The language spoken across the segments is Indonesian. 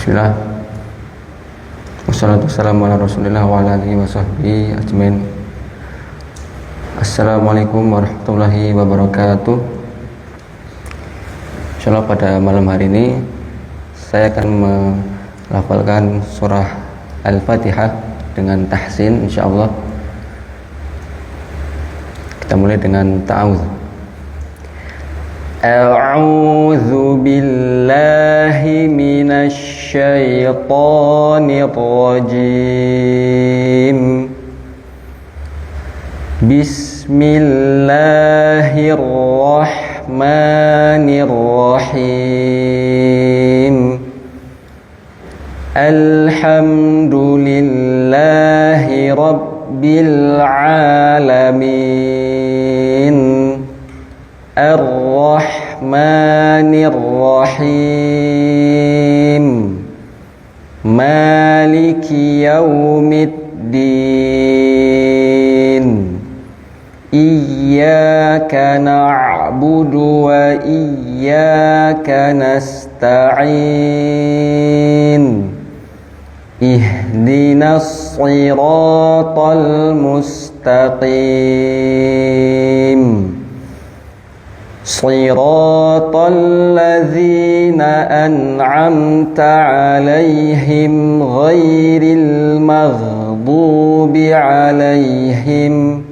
Bismillah. Wassalatu wassalamu ala Rasulillah wa ala alihi wa sahbihi ajmain. Assalamualaikum warahmatullahi wabarakatuh. Insyaallah pada malam hari ini saya akan melafalkan surah Al-Fatihah dengan tahsin insyaallah. Kita mulai dengan ta'awudz. A'udzu billahi minasy syaithanir rajim. Bismillahirrahmanirrahim. Alhamdulillahi rabbil alamin. Ar-Rahmanir-Rahim. Maliki yaumiddin. Iyyaka na'budu wa iyyaka nasta'in. Ihdinas siratal mustaqim. Shiratal ladzina an'amta 'alaihim ghairil maghdubi 'alaihim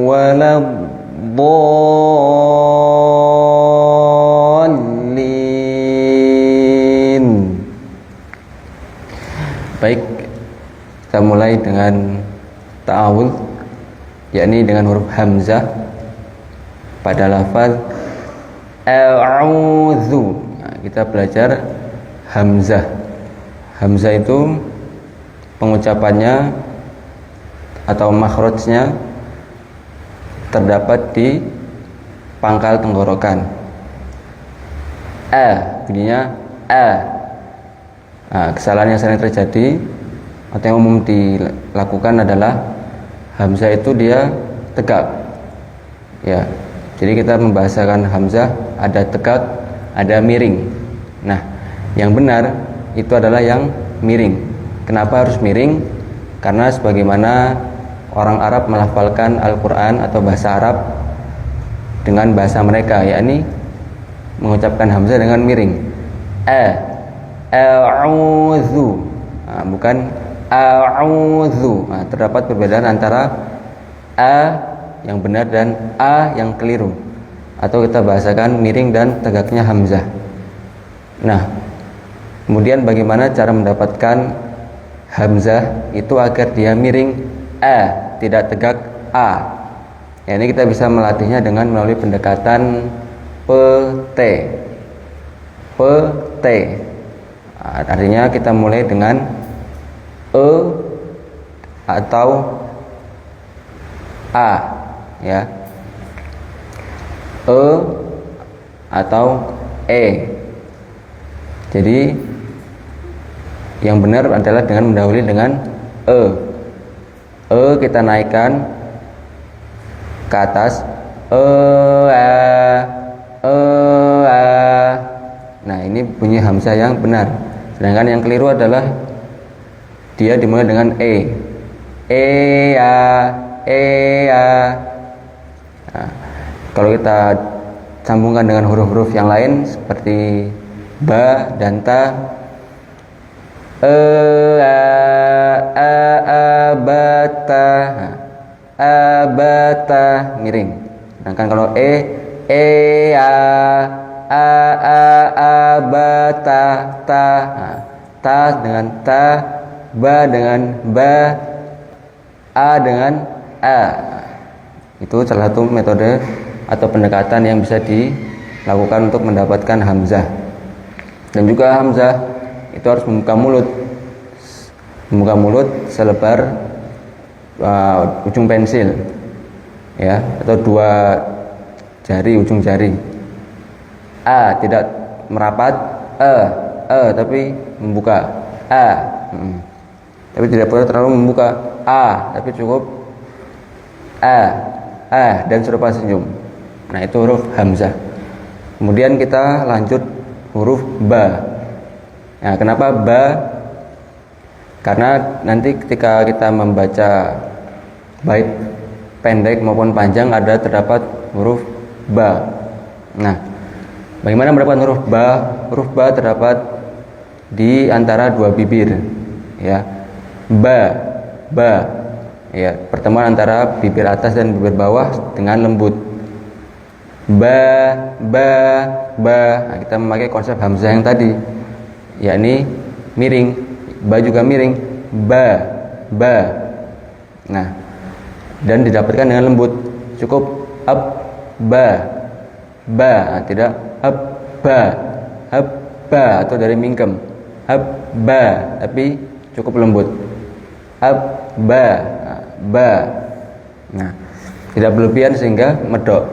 waladdallin. Baik, kita mulai dengan ta'awudz, yakni dengan huruf hamzah pada lafaz a'udzu. Nah, kita belajar hamzah. Hamzah itu pengucapannya atau makhrajnya terdapat di pangkal tenggorokan. Bunyinya a. Nah, kesalahan yang sering terjadi atau yang umum dilakukan adalah hamzah itu dia tegak, ya. Jadi kita membahasakan hamzah ada tegak, ada miring. Nah, yang benar itu adalah yang miring. Kenapa harus miring? Karena sebagaimana orang Arab melafalkan Al-Quran atau bahasa Arab dengan bahasa mereka, yakni mengucapkan hamzah dengan miring. A'udzu. Nah, bukan a'udzu. Nah, terdapat perbedaan antara a yang benar dan a yang keliru, atau kita bahasakan miring dan tegaknya hamzah. Nah, kemudian bagaimana cara mendapatkan hamzah itu agar dia miring tidak tegak a? Ya, ini kita bisa melatihnya dengan melalui pendekatan PT. Nah, artinya kita mulai dengan atau a, ya, atau Jadi yang benar adalah dengan mendahului dengan kita naikkan ke atas, Nah, ini bunyi hamzah yang benar. Sedangkan yang keliru adalah dia dimulai dengan Nah, kalau kita sambungkan dengan huruf-huruf yang lain seperti ba dan ta, abata miring. Sedangkan kalau abata ta dengan ta, ba dengan ba, a dengan a. Itu salah satu metode atau pendekatan yang bisa dilakukan untuk mendapatkan hamzah. Dan juga hamzah itu harus membuka mulut selebar ujung pensil, ya, atau dua jari, ujung jari. Tidak merapat, tapi membuka tapi tidak perlu terlalu membuka tapi cukup dan serupa senyum. Nah, itu huruf hamzah. Kemudian kita lanjut huruf ba. Nah, kenapa ba? Karena nanti ketika kita membaca bait pendek maupun panjang terdapat huruf ba. Nah, bagaimana mendapatkan huruf ba? Huruf ba terdapat di antara dua bibir, ya. Ba. Ya, pertemuan antara bibir atas dan bibir bawah dengan lembut. Ba. Nah, kita memakai konsep hamzah yang tadi, yakni miring. Ba juga miring. Ba. Nah, dan didapatkan dengan lembut. Cukup ba. Nah, tidak ba atau dari mingkem. Ba, tapi cukup lembut. Ba. Nah, tidak berlebihan sehingga medok.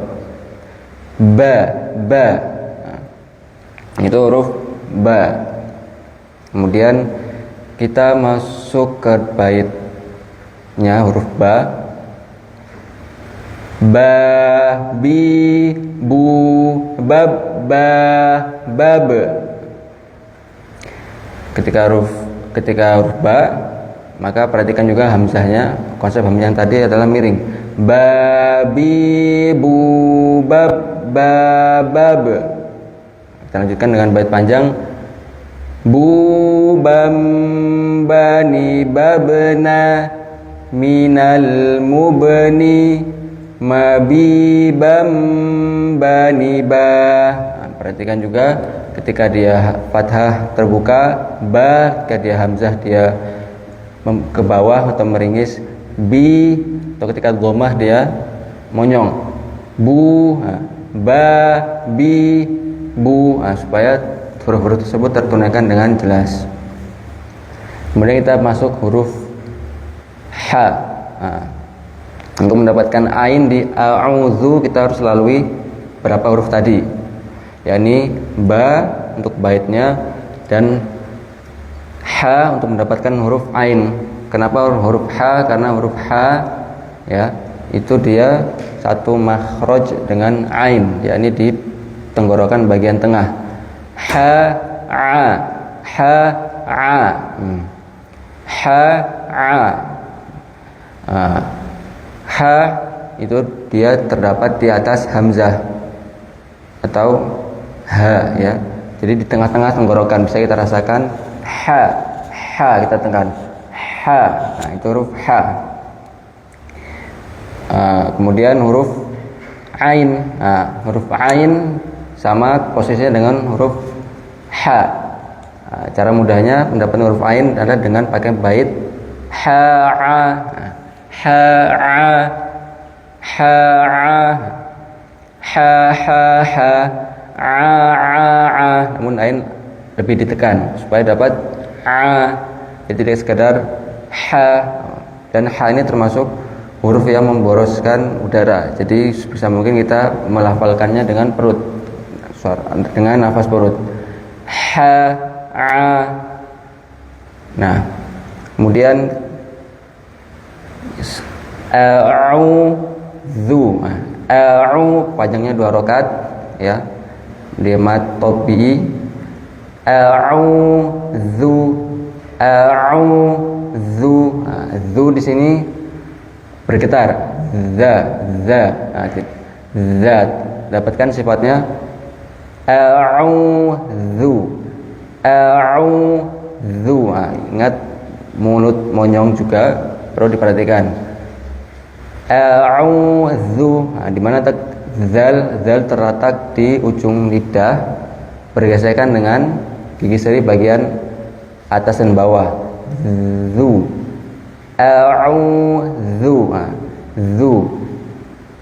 Ba. Nah, itu huruf ba. Kemudian kita masuk ke baitnya huruf ba. Ba, bi, bu, bab, bab. Ketika huruf ba, maka perhatikan juga hamzahnya. Konsep hamzah yang tadi adalah miring. Ba, bi, bu, bab, bab. Kita lanjutkan dengan bait panjang. Bu, bam, bani, babna, minal mubni, mabi, bam, bani, ba. Nah, perhatikan juga ketika dia fathah terbuka, ba, ketika dia hamzah dia ke bawah atau meringis, bi, atau ketika dhammah dia monyong, bu, ba, bi, bu, supaya huruf-huruf tersebut tertunaikan dengan jelas. Kemudian kita masuk huruf ha. Untuk mendapatkan ain di a'udzu kita harus lalui berapa huruf tadi, yakni ba untuk baitnya dan ha untuk mendapatkan huruf ain. Kenapa huruf ha? Karena huruf ha, ya, itu dia satu makhraj dengan ain, yakni di tenggorokan bagian tengah. Ha itu dia terdapat di atas hamzah atau ha, ya. Jadi di tengah-tengah tenggorokan bisa kita rasakan ha kita tekan ha. Nah, itu huruf ha. Kemudian huruf ain. Huruf ain sama posisinya dengan huruf ha. Cara mudahnya mendapatkan huruf ain adalah dengan pakai bait namun ain lebih ditekan supaya dapat jadi tidak sekedar ha. Dan ha ini termasuk huruf yang memboroskan udara, jadi bisa mungkin kita melafalkannya dengan perut, dengan nafas perut. Nah, kemudian a'udzu. Panjangnya 2 rakaat, ya. Dia mat tabi'i. A'udzu. Zu di sini bergetar. Za. Dapatkan sifatnya a'udzu. Ingat mulut monyong juga perlu diperhatikan. A'udzu. Di mana zal terletak di ujung lidah bergesekan dengan gigi seri bagian atas dan bawah. Zu.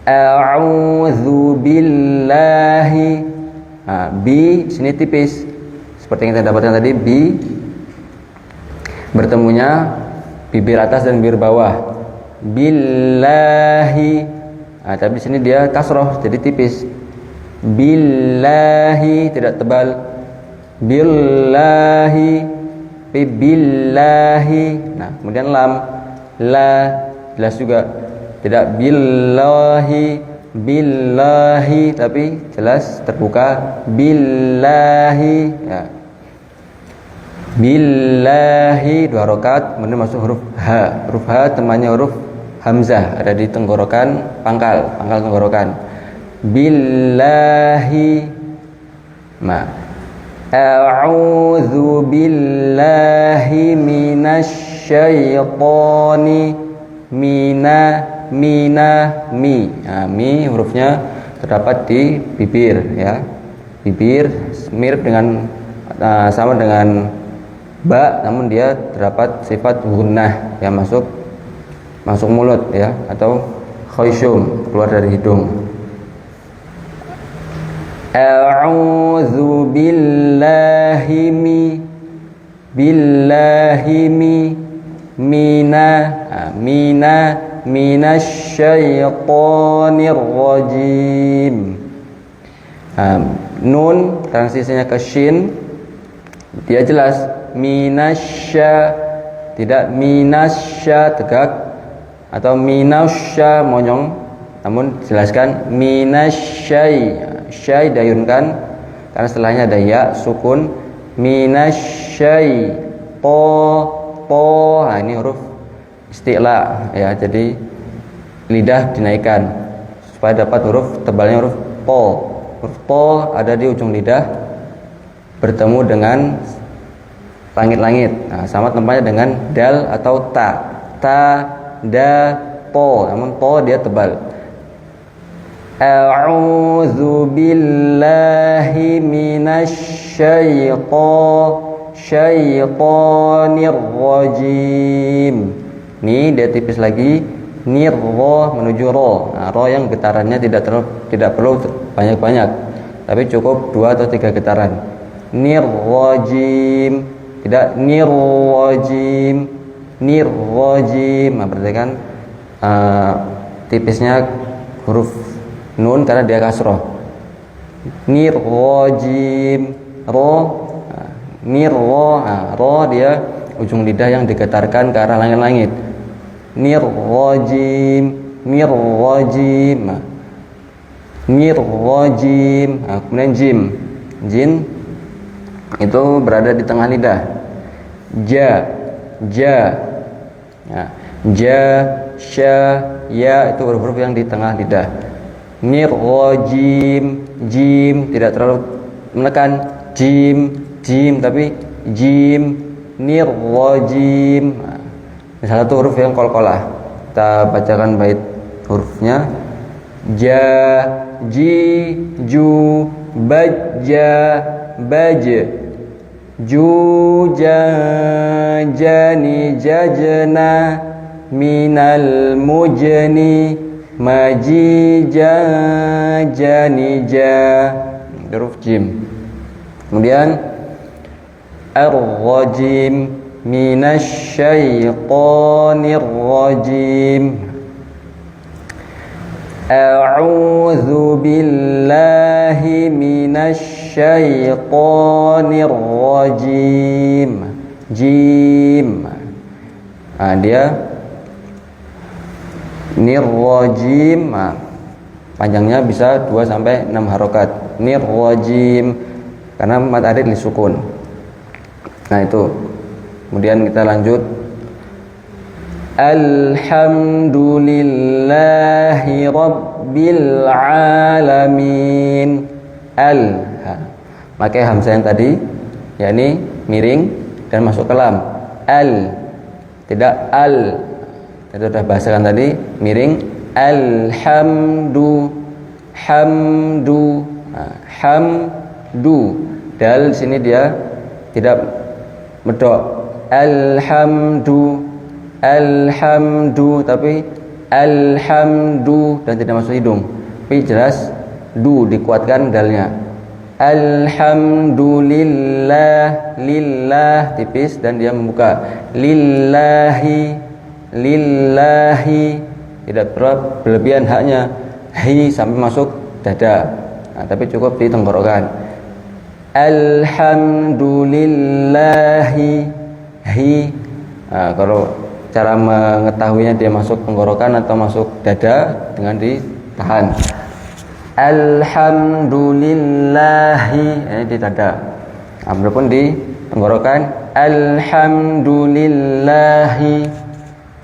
A'udzu billahi. Bi sini tipis seperti yang kita dapatkan tadi. Bi bertemunya bibir atas dan bibir bawah. Billahi. Tapi di sini dia kasroh jadi tipis. Billahi tidak tebal. Billahi. Billahi. Nah, kemudian lam, la jelas juga tidak. Billahi. billahi, tapi jelas terbuka billahi ya. Billahi 2 rakaat, kemudian masuk huruf H. Huruf H temannya huruf hamzah, ada di tenggorokan pangkal tenggorokan. Billahi ma a'udzu billahi minasyaitoni mi. Nah, mi hurufnya terdapat di bibir ya. Bibir mirip dengan sama dengan ba, namun dia terdapat sifat gunnah yang masuk mulut ya, atau khayshum, keluar dari hidung. A'udzu billahi minasyaitonir rajim. Nun transisinya ke shin, dia jelas minasya, tidak minasya tegak atau minasya monyong, namun jelaskan minasyai, syai dayunkan karena setelahnya ada ya sukun. Minasyai po, nah ini huruf isti'la ya, jadi lidah dinaikkan supaya dapat huruf tebalnya huruf po. Huruf po ada di ujung lidah bertemu dengan langit-langit. Nah, sama tempatnya dengan dal atau ta, da, po, namun po dia tebal. A'udzu billahi minasyaitonir rajim. Ini dia tipis lagi, nirro menuju ro. Nah, ro yang getarannya tidak perlu banyak-banyak, tapi cukup 2 atau 3 getaran. Nirrajim, tidak nirrajim. Nah, perhatikan tipisnya huruf nun karena dia kasroh. Nirrajim, ro, nirro, ro dia ujung lidah yang digetarkan ke arah langit-langit. Nirrajim, kemudian jim itu berada di tengah lidah. Ja, sya, ya itu huruf-huruf yang di tengah lidah. Nirrajim, jim tidak terlalu menekan jim, tapi jim, nirrajim. Salah satu huruf yang qalqalah. Kita bacakan bait hurufnya. Ja, ji, ju, bajja, baj, ju, ja, jani, jajna, minal mujni, maji, ja, jani, ja. Huruf jim. Kemudian ar-rajim, minasyaitonir rajim. A'udzu billahi minasyaitonir rajim. Jim. Nah, dia nirrajim. Nah, panjangnya bisa 2 sampai 6 harokat. Nirrajim karena mad arid disukun. Nah, itu. Kemudian kita lanjut. Alhamdulillahi rabbil alamin. Pakai hamzah yang tadi, yakni miring dan masuk ke lam. Tidak al. Kita sudah bahasakan tadi, miring. Hamdu. Dal di sini dia tidak medok. Alhamdu, tapi alhamdu dan tidak masuk hidung. Tapi jelas du dikuatkan dalnya. Alhamdulillah, lillah tipis dan dia membuka. Lillahi tidak berlebihan haknya. Hi sampai masuk dada. Nah, tapi cukup di tenggorokan. Alhamdulillahi hi. Nah, kalau cara mengetahuinya dia masuk tenggorokan atau masuk dada dengan ditahan. Alhamdulillahi, ini di dada. Adapun di tenggorokan alhamdulillahi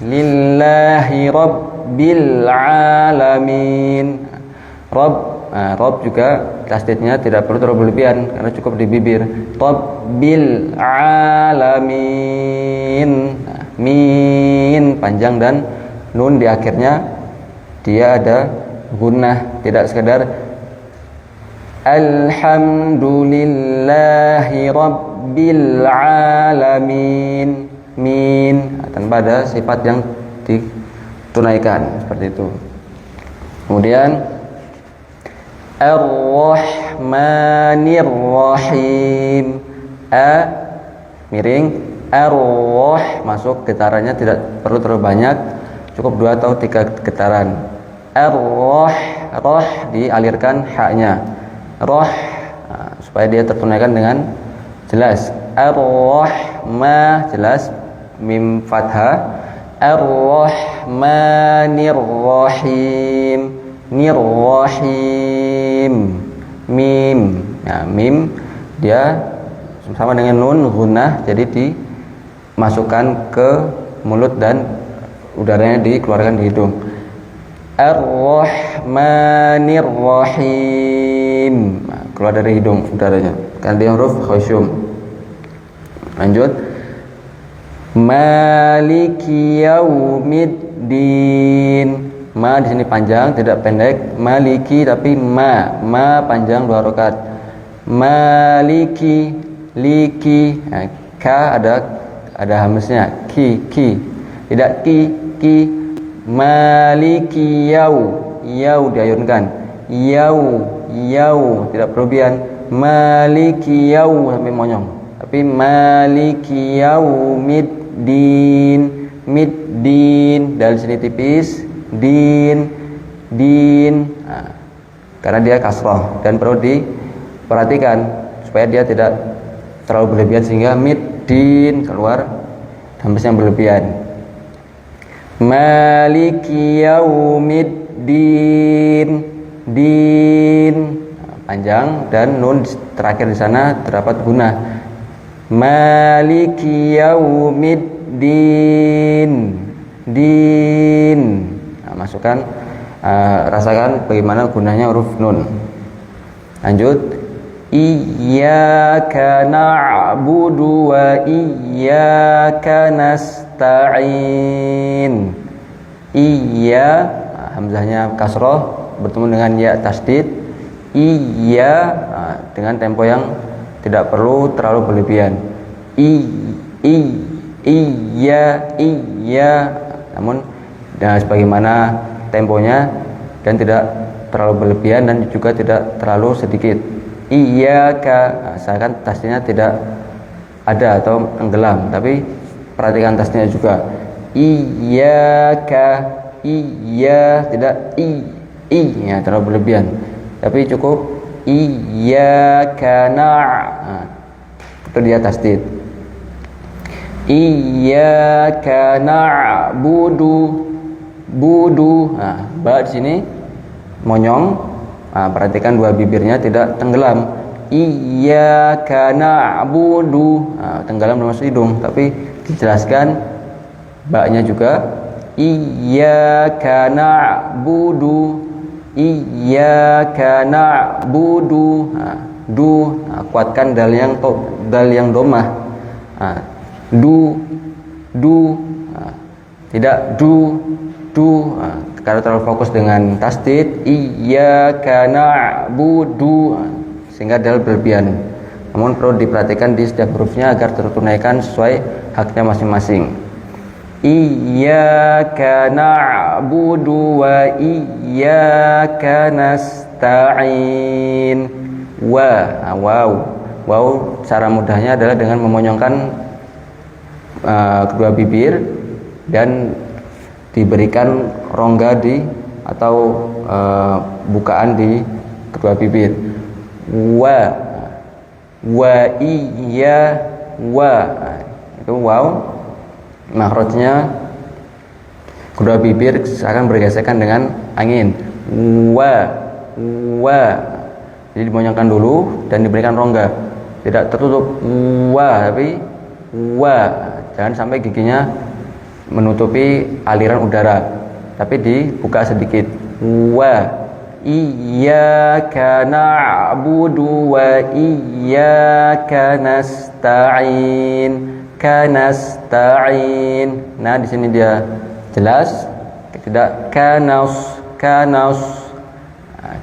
lillahi rabbil alamin. Rob juga tasdidnya tidak perlu terlalu berlebihan karena cukup di bibir. Rabbil alamin. Min panjang dan nun di akhirnya dia ada gunnah, tidak sekedar alhamdulillahi rabbil alamin. Min tanpa ada sifat yang ditunaikan seperti itu. Kemudian Ar-Rahmanir Rahim. Miring. Ar-Rah masuk getarannya tidak perlu terlalu banyak, cukup 2 atau 3 getaran. Ar-Rah, roh dialirkan haknya. Roh supaya dia tertunaikan dengan jelas. Ar-Rahma jelas mim fathah. Ar-Rahmanir Rahim. Nirrahim. Mim. Nah, mim dia sama dengan nun gunnah, jadi dimasukkan ke mulut dan udaranya dikeluarkan di hidung. Ar-Rahmanir Rahim. Nah, keluar dari hidung udaranya. Kan dia huruf khusyum. Lanjut. Maliki yaumiddin. Ma di sini panjang, tidak pendek. Maliki tapi ma panjang 2 rakaat. Maliki, liki. Nah, ka ada hamznya. Ki, tidak ki. Maliki yau diayunkan. Yau tidak berlebihan. Maliki yau sampai monyong. Tapi maliki yaumiddin. Middin dari sini tipis. Din. Nah, karena dia kasroh dan perlu diperhatikan supaya dia tidak terlalu berlebihan sehingga middin keluar hamzah yang berlebihan. Maliki yaumiddin. Din panjang dan nun terakhir di sana terdapat gunnah. Maliki yaumiddin. Din. Masukkan, rasakan bagaimana gunanya huruf nun. Lanjut. Iyyaka na'budu wa iyyaka nasta'in. Hamzahnya kasroh bertemu dengan ya tasdid. Dengan tempo yang tidak perlu terlalu berlebihan. Namun sebagaimana temponya dan tidak terlalu berlebihan dan juga tidak terlalu sedikit. Iyyaka, seakan tasdidnya tidak ada atau tenggelam, tapi perhatikan tasdidnya juga. Iyyaka, tidak ya terlalu berlebihan, tapi cukup iyyaka itu dia tasdid. Iyyaka na'budu. Ba di sini monyong. Perhatikan 2 bibirnya tidak tenggelam. Iyyaka na'budu. Tenggelam masuk hidung, tapi dijelaskan ba-nya juga. Iyyaka na'budu. Iyyaka na'budu. Kuatkan dal yang domah. Tidak du. Karena terlalu fokus dengan tasdid iyyaka na'budu sehingga dal berlebihan. Namun perlu diperhatikan di setiap hurufnya agar tertunaikan sesuai haknya masing-masing. Iyyaka na'budu wa iyyaka nasta'in. Wow, cara mudahnya adalah dengan memonyongkan kedua bibir dan diberikan rongga atau bukaan di kedua bibir. Itu wow. Makhrajnya kedua bibir akan bergesekan dengan angin. wa. Jadi dimoyangkan dulu dan diberikan rongga, tidak tertutup wa tapi wa. Jangan sampai giginya menutupi aliran udara, tapi dibuka sedikit. Wa iyyaka na'budu wa iyyaka nasta'in. Kanasta'in. Nah, di sini dia jelas, tidak kanas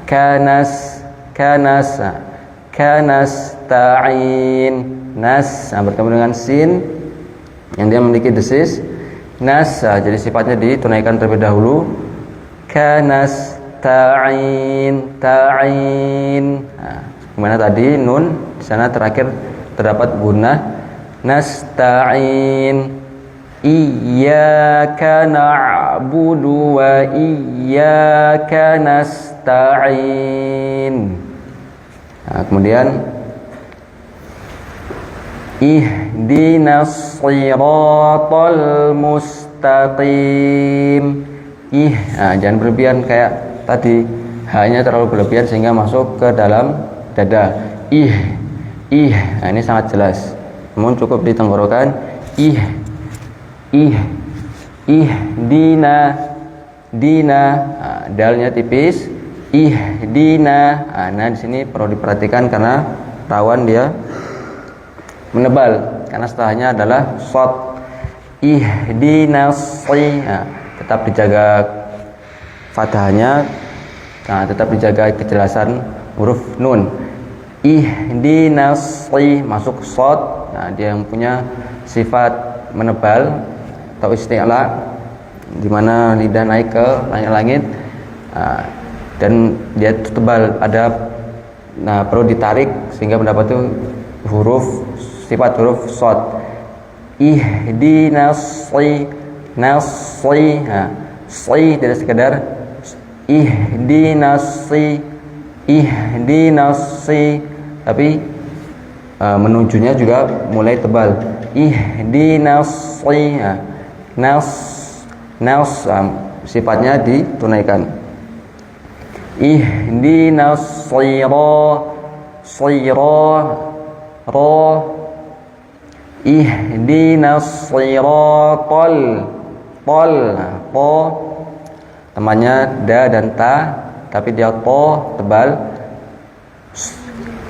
kanasta'in. Nas bertemu dengan sin yang dia memiliki desis. Nas, jadi sifatnya ditunaikan terlebih dahulu. Kanasta'in, ta'in. Gimana tadi nun di sana terakhir terdapat gunnah. Nasta'in, iyyaka na'budu wa iyyaka nasta'in. Kemudian ihdinas shiratal mustaqim. Jangan berlebihan kayak tadi, hanya terlalu berlebihan sehingga masuk ke dalam dada. Ini sangat jelas. Namun cukup di tenggorokan. Dina. Dalnya tipis. Ihdina. Nah, di sini perlu diperhatikan karena rawan dia menebal, karena setelahnya adalah shad. Ihdinas. Tetap dijaga fathahnya. Tetap dijaga kejelasan huruf nun. Ihdinas, masuk shad. Dia yang punya sifat menebal atau isti'la, di mana lidah naik ke langit-langit, dan dia tebal, ada perlu ditarik sehingga mendapat huruf sifat huruf shad. Ihdinas nasi, tidak sekedar ihdinas, tapi menujunya juga mulai tebal. Ihdinas, nas sifatnya ditunaikan. Ihdinas ra. Ihdinas shiratal temannya da dan ta, tapi dia tebal.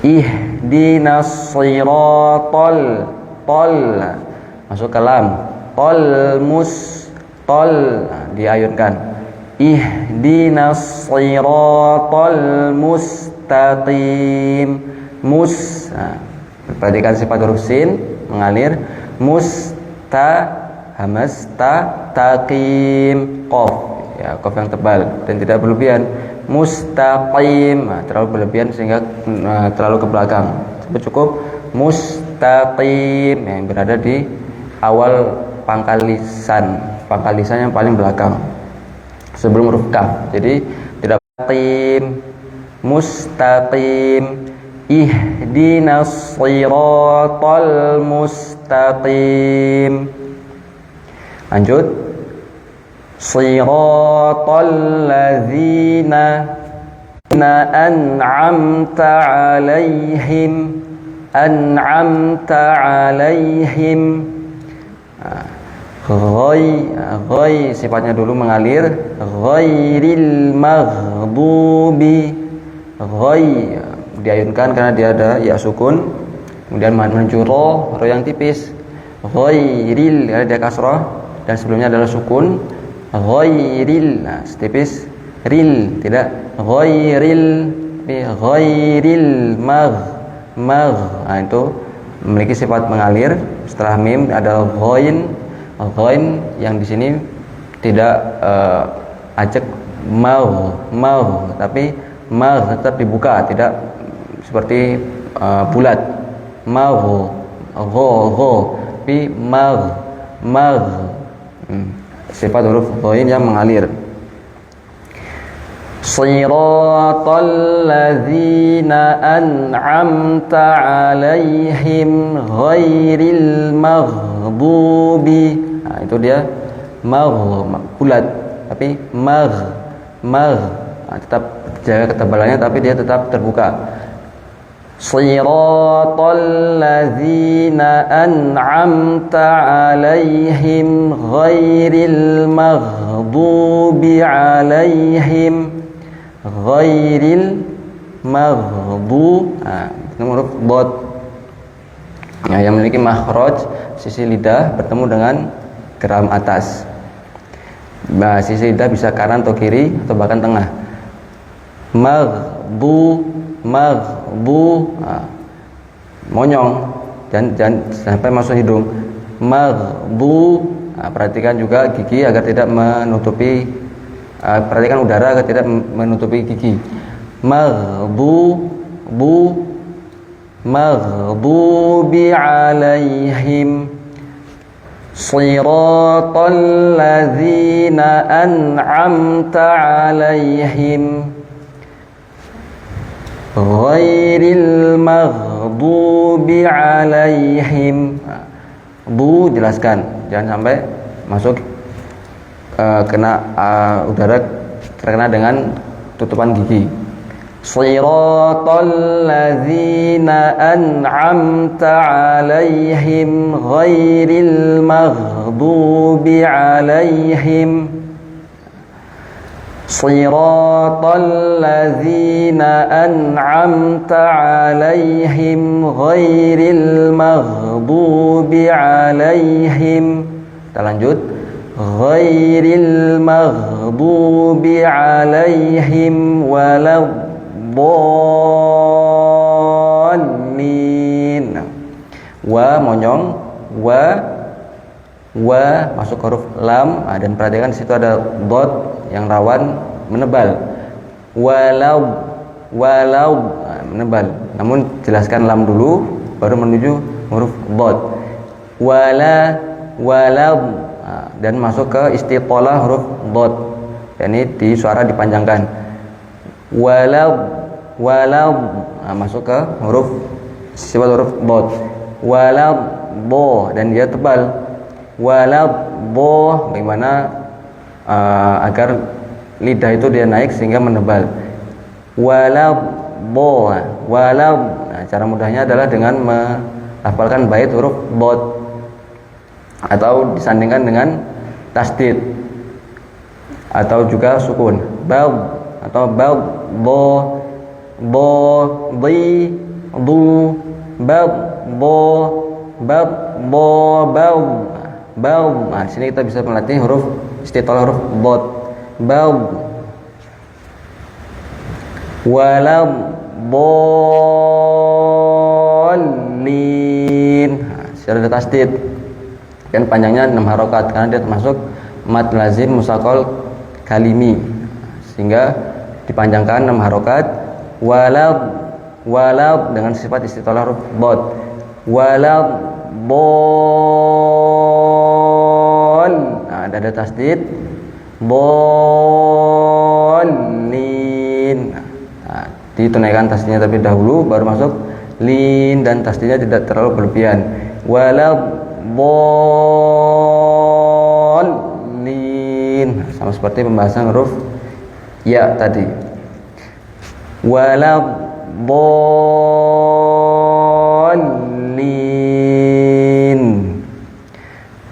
Ihdinas shiratal masuk ke lam. Diayunkan. Ihdinas shiratal mustaqim. Perhatikan sifat huruf sin mengalir. Hamas taqim, qaf, qaf yang tebal dan tidak berlebihan. Mustaqim, terlalu berlebihan sehingga terlalu ke belakang. Cukup mustaqim yang berada di awal pangkal lisan yang paling belakang sebelum huruf kaf. Jadi tidak mustaqim. Ihdinas shiratal mustaqim. Lanjut. Shiratal ladzina an'amta 'alaihim. Ghai sifatnya dulu mengalir. Ghairil maghdubi. Ghai diayunkan karena dia ada ya sukun, kemudian menuju ro yang tipis. Ghairil karena dia kasrah dan sebelumnya adalah sukun. Ghairil, setipis ril, tidak ghairil, ghairil itu memiliki sifat mengalir. Setelah mim ada ghain yang di sini tidak ajak mau, tapi tetap dibuka, tidak seperti bulat. Tapi sifat huruf ghain yang mengalir. Shiratal ladzina an'amta 'alaihim ghairil maghdubi. Itu dia bulat, tapi tetap jaga ketebalannya, tapi dia tetap terbuka. Shiratal ladzina an'amta 'alaihim ghairil maghdubi 'alaihim ghairil maghdub. Itu huruf dot. Yang memiliki makhraj, sisi lidah bertemu dengan geram atas. Sisi lidah bisa kanan atau kiri atau bahkan tengah. Maghdu, monyong, jangan sampai masuk hidung. Maghdu, perhatikan juga gigi agar tidak menutupi, perhatikan udara agar tidak menutupi gigi. Maghdubi 'alaihim shiratal ladzina an'amta 'alaihim ghairil maghdubi 'alaihim. Bu jelaskan, jangan sampai masuk kena udara terkena dengan tutupan gigi. Shiratal ladzina an'amta 'alaihim ghairil maghdubi 'alaihim Shiratal ladzina an'amta 'alaihim ghairil maghdubi 'alaihim. Kita lanjut. Ghairil maghdubi 'alaihim waladdallin. Wa monyong, wa masuk huruf lam, dan perhatikan di situ ada dot yang rawan menebal. Walau menebal. Namun jelaskan lam dulu baru menuju huruf dot. Walau dan masuk ke istitolah huruf dot. Ini di suara dipanjangkan. Walau masuk ke sifat huruf dot. Walau bo, dan dia tebal. Walau bagaimana agar lidah itu dia naik sehingga menebal. Walau cara mudahnya adalah dengan melafalkan bait huruf dot atau disandingkan dengan tasdid atau juga sukun. Bal atau bal di du bal bal. Di sini kita bisa melatih huruf istitolah huruf dot. Bal waladdallin. Secara ada tasdid. Kan panjangnya 6 harokat karena dia termasuk mad lazim musaqal kalimi, sehingga dipanjangkan 6 harokat. Walad dengan sifat istitolah huruf dot. Ada tasdid bolin. Ditunaikan tasdidnya tapi dahulu baru masuk lin, dan tasdidnya tidak terlalu berlebihan. Waladdallin, sama seperti pembahasan huruf ya tadi. Waladdallin.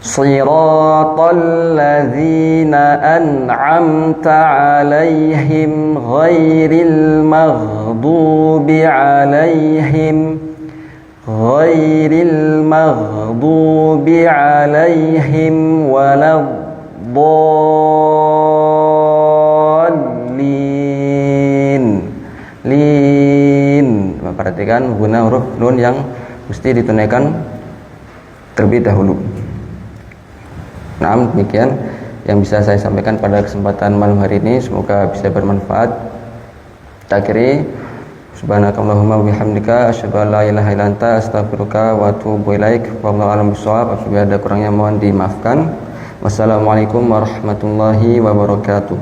Shiratal ladzina an'amta 'alaihim ghairil maghdubi 'alaihim waladdallin. Lin. Perhatikan guna huruf nun yang mesti ditunaikan terlebih dahulu. Nah, demikian yang bisa saya sampaikan pada kesempatan malam hari ini, semoga bisa bermanfaat. Kita akhiri, subhanakallahumma wa bihamdika asyhadu an la ilaha illa anta astaghfiruka wa atubu ilaik. Wallahu a'lam bishawab. Apabila ada kurangnya mohon dimaafkan. Wassalamualaikum warahmatullahi wabarakatuh.